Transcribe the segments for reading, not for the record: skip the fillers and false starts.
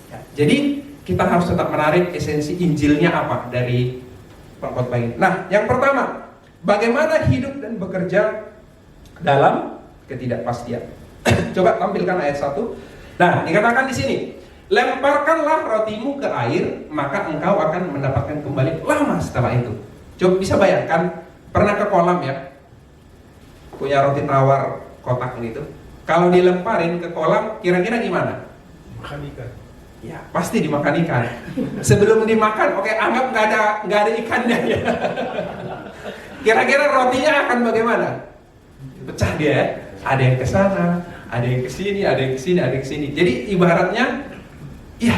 Ya, jadi kita harus tetap menarik esensi Injilnya apa dari pengkhotbah ini. Nah, yang pertama, bagaimana hidup dan bekerja dalam ketidakpastian. Coba tampilkan ayat 1. Nah, dikatakan di sini, lemparkanlah rotimu ke air, maka engkau akan mendapatkan kembali lama setelah itu. Coba bisa bayangkan, pernah ke kolam ya, punya roti tawar kotak gitu. Kalau dilemparin ke kolam, kira-kira gimana? Makan ikan. Ya, pasti dimakan ikan. Sebelum dimakan, oke, anggap nggak ada ikannya ya. Kira-kira rotinya akan bagaimana? Pecah dia ya. Ada yang ke sana, ada yang ke sini, ada yang ke sini, ada yang ke sini. Jadi ibaratnya, ya,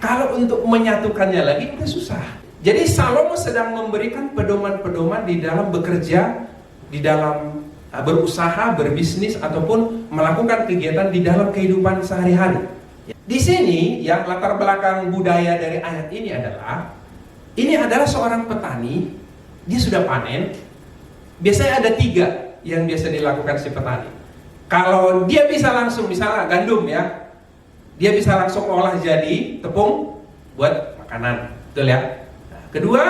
kalau untuk menyatukannya lagi itu susah. Jadi Salomo sedang memberikan pedoman-pedoman di dalam bekerja, di dalam berusaha, berbisnis, ataupun melakukan kegiatan di dalam kehidupan sehari-hari. Di sini yang latar belakang budaya dari ayat ini adalah seorang petani, dia sudah panen. Biasanya ada 3 yang biasa dilakukan si petani. Kalau dia bisa langsung, misalnya gandum ya, dia bisa langsung olah jadi tepung buat makanan, betul ya. Nah, kedua,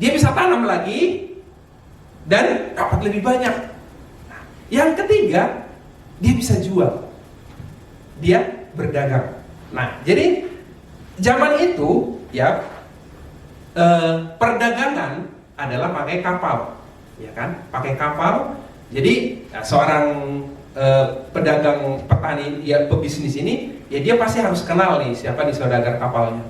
dia bisa tanam lagi dan dapat lebih banyak. Nah, yang ketiga, dia bisa jual, dia berdagang. Nah, jadi zaman itu ya, perdagangan adalah pakai kapal, ya kan? Pakai kapal. Jadi seorang pedagang petani ya, pebisnis ini ya, dia pasti harus kenal nih siapa nih saudagar kapalnya.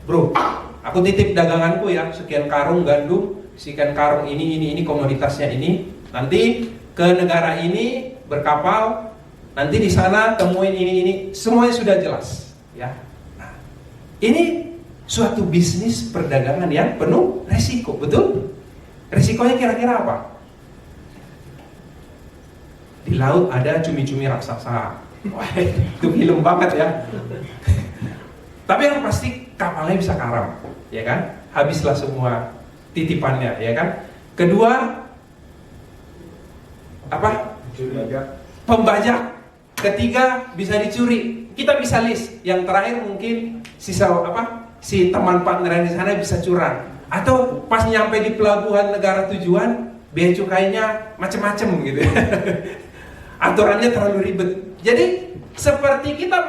Bro, aku titip daganganku ya, sekian karung gandum, sekian karung ini komoditasnya ini. Nanti ke negara ini berkapal, nanti di sana temuin ini, semuanya sudah jelas ya. Nah, ini suatu bisnis perdagangan yang penuh resiko, betul? Resikonya kira-kira apa? Di laut ada cumi-cumi raksasa. Wah, itu film banget ya. Tapi yang pasti kapalnya bisa karam, ya kan? Habislah semua titipannya, ya kan? Kedua, apa? Pembajak. Ketiga, bisa dicuri. Kita bisa list. Yang terakhir mungkin si teman partner di sana bisa curang. Atau pas nyampe di pelabuhan negara tujuan, bea cukainya macem-macem gitu. Aturannya terlalu ribet. Jadi seperti kita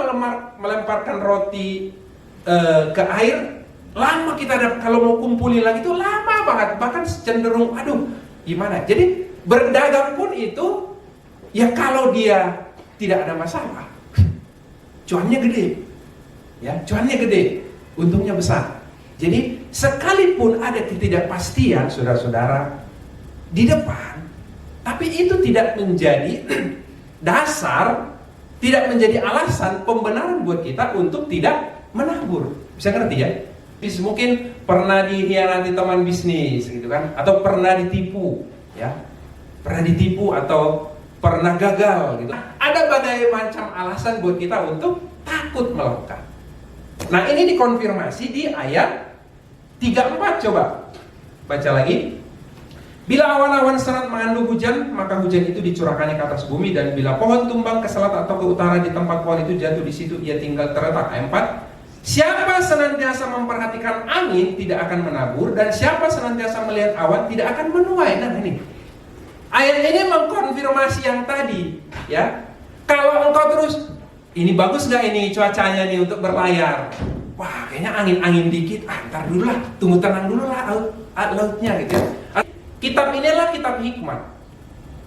melemparkan roti ke air, lama kita kalau mau kumpulin lagi itu lama banget, bahkan cenderung gimana. Jadi berdagang pun itu ya, kalau dia tidak ada masalah, cuannya gede, ya, cuannya gede, untungnya besar. Jadi sekalipun ada ketidakpastian, saudara-saudara, di depan, tapi itu tidak menjadi dasar, tidak menjadi alasan pembenaran buat kita untuk tidak menabur. Bisa ngerti ya? Mungkin pernah dikhianati teman bisnis gitu kan, atau pernah ditipu ya, pernah ditipu atau pernah gagal gitu. Ada berbagai macam alasan buat kita untuk takut melakukan. Nah, ini dikonfirmasi di ayat 34. Coba baca lagi. Bila awan-awan serat mengandung hujan, maka hujan itu dicurahkannya ke atas bumi, dan bila pohon tumbang ke selatan atau ke utara, di tempat pohon itu jatuh, di situ ia tinggal terletak. Ayat 4. Siapa senantiasa memperhatikan angin tidak akan menabur, dan siapa senantiasa melihat awan tidak akan menuai. Nah, ini ayat ini mengkonfirmasi yang tadi ya. Kalau engkau terus, ini bagus gak ini cuacanya nih untuk berlayar? Wah, kayaknya angin-angin dikit, ntar dulu lah, tunggu tenang dulu lah lautnya gitu ya. Kitab inilah kitab hikmat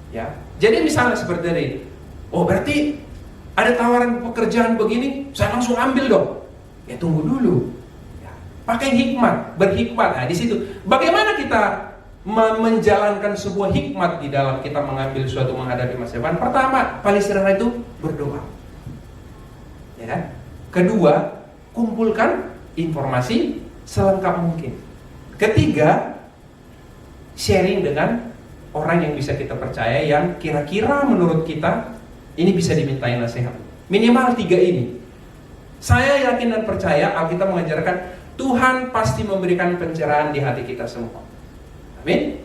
ya. Jadi misalnya seperti ini, berarti ada tawaran pekerjaan begini, saya langsung ambil dong. Ya tunggu dulu ya. Pakai hikmat, berhikmat. Nah, di situ bagaimana kita menjalankan sebuah hikmat di dalam kita mengambil suatu menghadapi masa depan. Pertama, paling sederhana itu berdoa, ya kan? Kedua, kumpulkan informasi selengkap mungkin. Ketiga, sharing dengan orang yang bisa kita percaya, yang kira-kira menurut kita ini bisa dimintain nasihat. Minimal 3 ini. Saya yakin dan percaya Alkitab mengajarkan Tuhan pasti memberikan pencerahan di hati kita semua. Amin.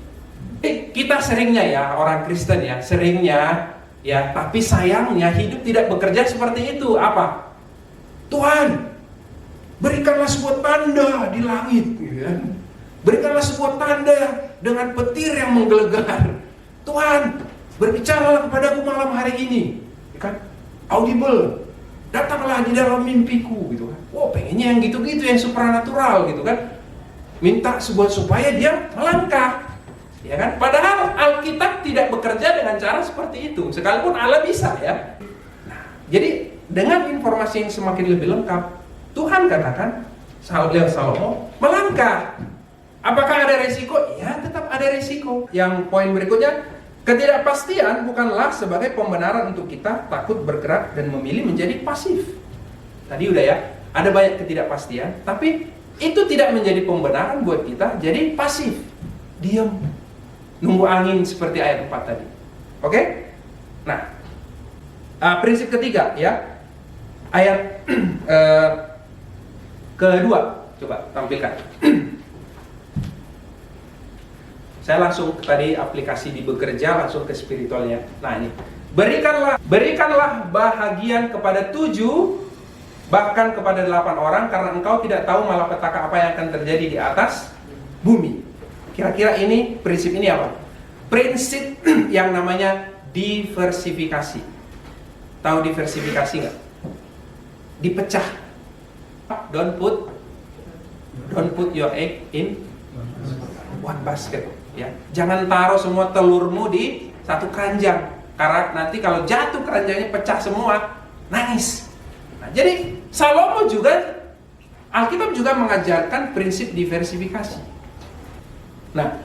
Kita seringnya ya, orang Kristen ya, seringnya ya, tapi sayangnya hidup tidak bekerja seperti itu. Apa? Tuhan, berikanlah sebuah tanda di langit, gitu kan. Berikanlah sebuah tanda dengan petir yang menggelegar. Tuhan, berbicaralah kepadaku malam hari ini, kan? Audible, datanglah di dalam mimpiku, gitu kan. Wow, pengennya yang gitu-gitu, yang supranatural, gitu kan. Minta supaya dia melangkah, ya kan? Padahal Alkitab tidak bekerja dengan cara seperti itu, sekalipun Allah bisa, ya. Nah, jadi dengan informasi yang semakin lebih lengkap, Tuhan katakan, Salomo melangkah. Apakah ada resiko? Ya, tetap ada resiko. Yang poin berikutnya, ketidakpastian bukanlah sebagai pembenaran untuk kita takut bergerak dan memilih menjadi pasif. Tadi udah ya, ada banyak ketidakpastian, tapi itu tidak menjadi pembenaran buat kita jadi pasif, diam, nunggu angin seperti ayat 4 tadi. Oke? Nah, prinsip ketiga ya, ayat kedua, coba tampilkan. Saya langsung tadi aplikasi di bekerja, langsung ke spiritualnya. Nah ini, berikanlah bahagian kepada 7, bahkan kepada 8 orang, karena engkau tidak tahu malapetaka apa yang akan terjadi di atas bumi. Kira-kira ini, prinsip ini apa? Prinsip yang namanya diversifikasi. Tahu diversifikasi nggak? Dipecah. Don't put your egg in one basket. Ya, jangan taruh semua telurmu di satu keranjang, karena nanti kalau jatuh keranjangnya pecah semua, nangis. Nah, jadi Salomo juga, Alkitab juga mengajarkan prinsip diversifikasi. Nah,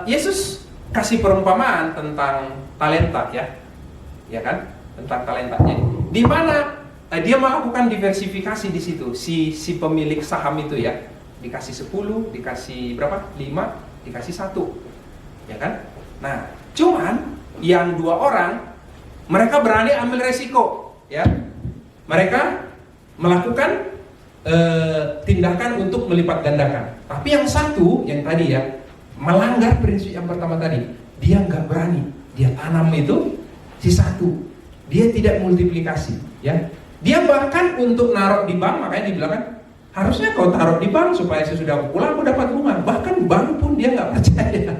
Yesus kasih perumpamaan tentang talenta, ya kan, tentang talentanya. Di mana dia melakukan diversifikasi di situ. Si pemilik saham itu ya, dikasih 10, dikasih berapa? 5, dikasih 1, ya kan? Nah, cuman yang 2 orang, mereka berani ambil resiko, ya. Mereka melakukan tindakan untuk melipat gandakan. Tapi yang 1, yang tadi ya, melanggar prinsip yang pertama tadi. Dia nggak berani, dia tanam itu si 1, dia tidak multiplikasi, ya. Dia bahkan untuk naruh di bank, makanya dibilang kan, harusnya kau taruh di bank supaya sesudah aku pulang aku dapat bunga. Bahkan bank pun dia nggak percaya.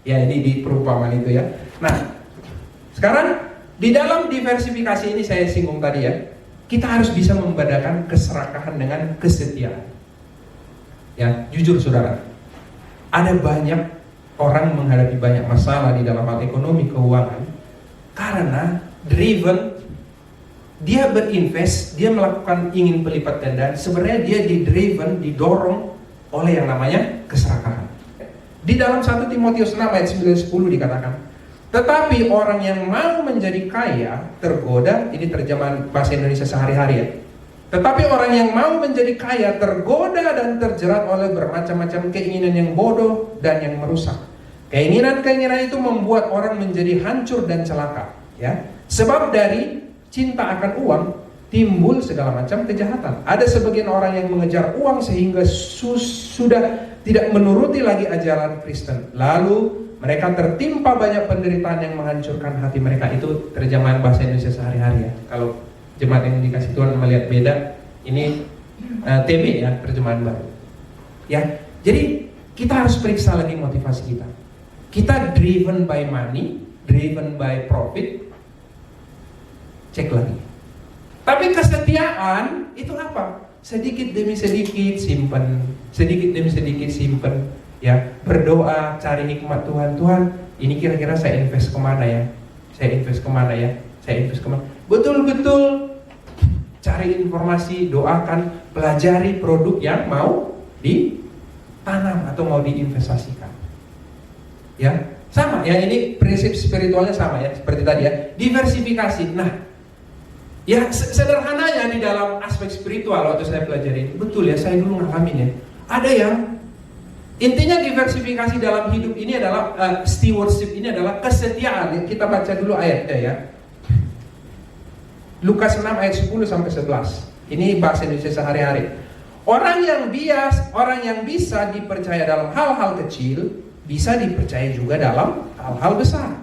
Ya, ini di perumpamaan itu ya. Nah, sekarang di dalam diversifikasi ini saya singgung tadi ya, kita harus bisa membedakan keserakahan dengan kesetiaan. Ya, jujur saudara, ada banyak orang menghadapi banyak masalah di dalam hal ekonomi keuangan karena driven. Dia berinvest, dia melakukan ingin berlipat ganda. Sebenarnya dia didorong oleh yang namanya keserakahan. Di dalam 1 Timotius 6 ayat 9-10 dikatakan, tetapi orang yang mau menjadi kaya tergoda, ini terjemahan bahasa Indonesia sehari-hari ya. Tetapi orang yang mau menjadi kaya tergoda dan terjerat oleh bermacam-macam keinginan yang bodoh dan yang merusak. Keinginan-keinginan itu membuat orang menjadi hancur dan celaka, ya. Sebab dari cinta akan uang timbul segala macam kejahatan. Ada sebagian orang yang mengejar uang sehingga sudah tidak menuruti lagi ajaran Kristen. Lalu mereka tertimpa banyak penderitaan yang menghancurkan hati mereka. Itu terjemahan bahasa Indonesia sehari-hari ya. Kalau jemaat yang dikasih Tuhan melihat beda, ini TB ya, terjemahan baru. Ya, jadi kita harus periksa lagi motivasi kita. Kita driven by money, driven by profit. Cek lagi. Tapi kesetiaan itu apa? Sedikit demi sedikit simpan, sedikit demi sedikit simpan, ya. Berdoa, cari hikmat Tuhan. Tuhan, ini kira-kira saya invest kemana ya? Saya invest kemana ya? Saya invest kemana? Betul-betul cari informasi, doakan, pelajari produk yang mau ditanam atau mau diinvestasikan. Ya, sama ya, ini prinsip spiritualnya sama ya, seperti tadi ya. Diversifikasi. Nah, ya sederhananya di dalam aspek spiritual waktu saya pelajari, betul ya, saya dulu ngalamin ya. Ada yang intinya diversifikasi dalam hidup ini adalah stewardship, ini adalah kesetiaan. Kita baca dulu ayatnya ya. Lukas 6 ayat 10-11. Ini bahasa Indonesia sehari-hari. Orang yang bias, orang yang bisa dipercaya dalam hal-hal kecil, bisa dipercaya juga dalam hal-hal besar.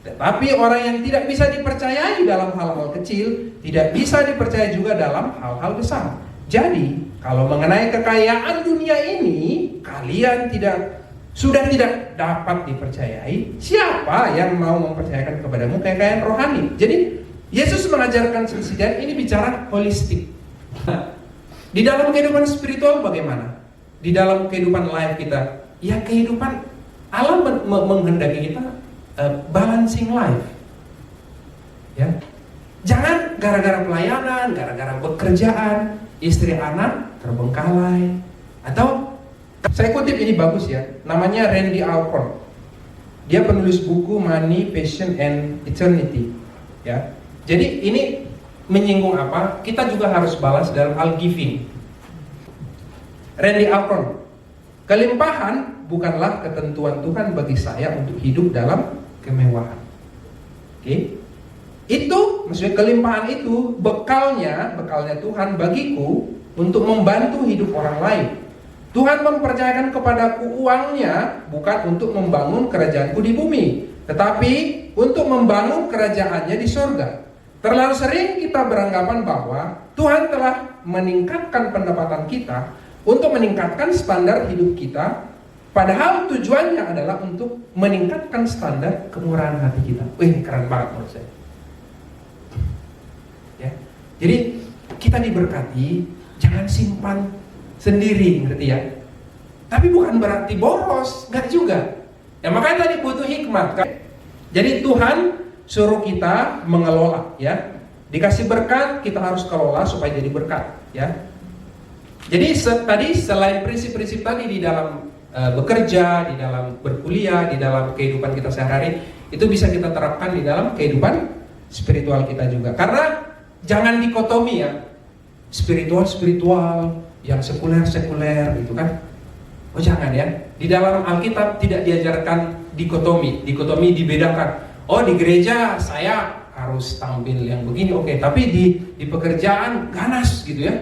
Tetapi orang yang tidak bisa dipercayai dalam hal-hal kecil, tidak bisa dipercaya juga dalam hal-hal besar. Jadi, kalau mengenai kekayaan dunia ini, kalian sudah tidak dapat dipercayai. Siapa yang mau mempercayakan kepadamu kekayaan rohani? Jadi, Yesus mengajarkan dan ini bicara holistik. Di dalam kehidupan spiritual bagaimana? Di dalam kehidupan life kita, ya kehidupan alam menghendaki kita balancing life. Ya. Jangan gara-gara pelayanan, gara-gara pekerjaan, istri anak terbengkalai. Atau saya kutip ini bagus ya, namanya Randy Alcorn. Dia penulis buku Money, Passion, and Eternity. Ya. Jadi ini menyinggung apa? Kita juga harus balas dalam Al-Giving. Randy Alcorn, kelimpahan bukanlah ketentuan Tuhan bagi saya untuk hidup dalam kemewahan. Oke? Itu, maksudnya kelimpahan itu bekalnya Tuhan bagiku untuk membantu hidup orang lain. Tuhan mempercayakan kepadaku uangnya bukan untuk membangun kerajaanku di bumi, tetapi untuk membangun kerajaannya di surga. Terlalu sering kita beranggapan bahwa Tuhan telah meningkatkan pendapatan kita untuk meningkatkan standar hidup kita, padahal tujuannya adalah untuk meningkatkan standar kemurahan hati kita. Wih, keren banget menurut saya. Ya. Jadi kita diberkati, jangan simpan sendiri, ngerti ya? Tapi bukan berarti boros, enggak juga. Ya makanya tadi butuh hikmat kan? Jadi Tuhan suruh kita mengelola, ya. Dikasih berkat, kita harus kelola supaya jadi berkat, ya. Jadi tadi selain prinsip-prinsip tadi di dalam bekerja, di dalam berkuliah, di dalam kehidupan kita sehari-hari, itu bisa kita terapkan di dalam kehidupan spiritual kita juga. Karena jangan dikotomi ya, spiritual, yang sekuler gitu kan. Oh jangan ya, di dalam Alkitab tidak diajarkan dikotomi dibedakan. Oh di gereja saya harus tampil yang begini, oke, tapi di pekerjaan ganas gitu ya.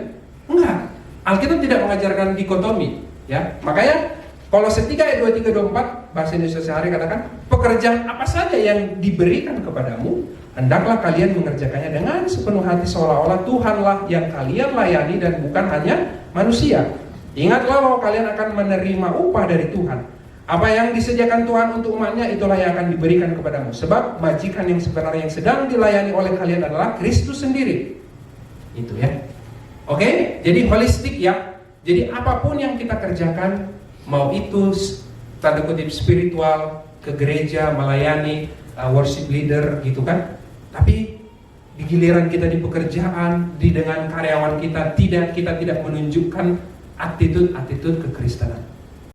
Enggak, Alkitab tidak mengajarkan dikotomi ya. Makanya Kolose 3 ayat 23 24 bahasa Indonesia sehari katakan, pekerjaan apa saja yang diberikan kepadamu, hendaklah kalian mengerjakannya dengan sepenuh hati seolah-olah Tuhanlah yang kalian layani dan bukan hanya manusia. Ingatlah bahwa kalian akan menerima upah dari Tuhan. Apa yang disediakan Tuhan untuk umatnya itulah yang akan diberikan kepadamu. Sebab majikan yang sebenarnya yang sedang dilayani oleh kalian adalah Kristus sendiri. Itu ya. Oke, jadi holistik ya. Jadi apapun yang kita kerjakan, mau itu tanda kutip spiritual, ke gereja, melayani, worship leader gitu kan. Tapi di giliran kita di pekerjaan, dengan karyawan kita tidak menunjukkan attitude kekristenan.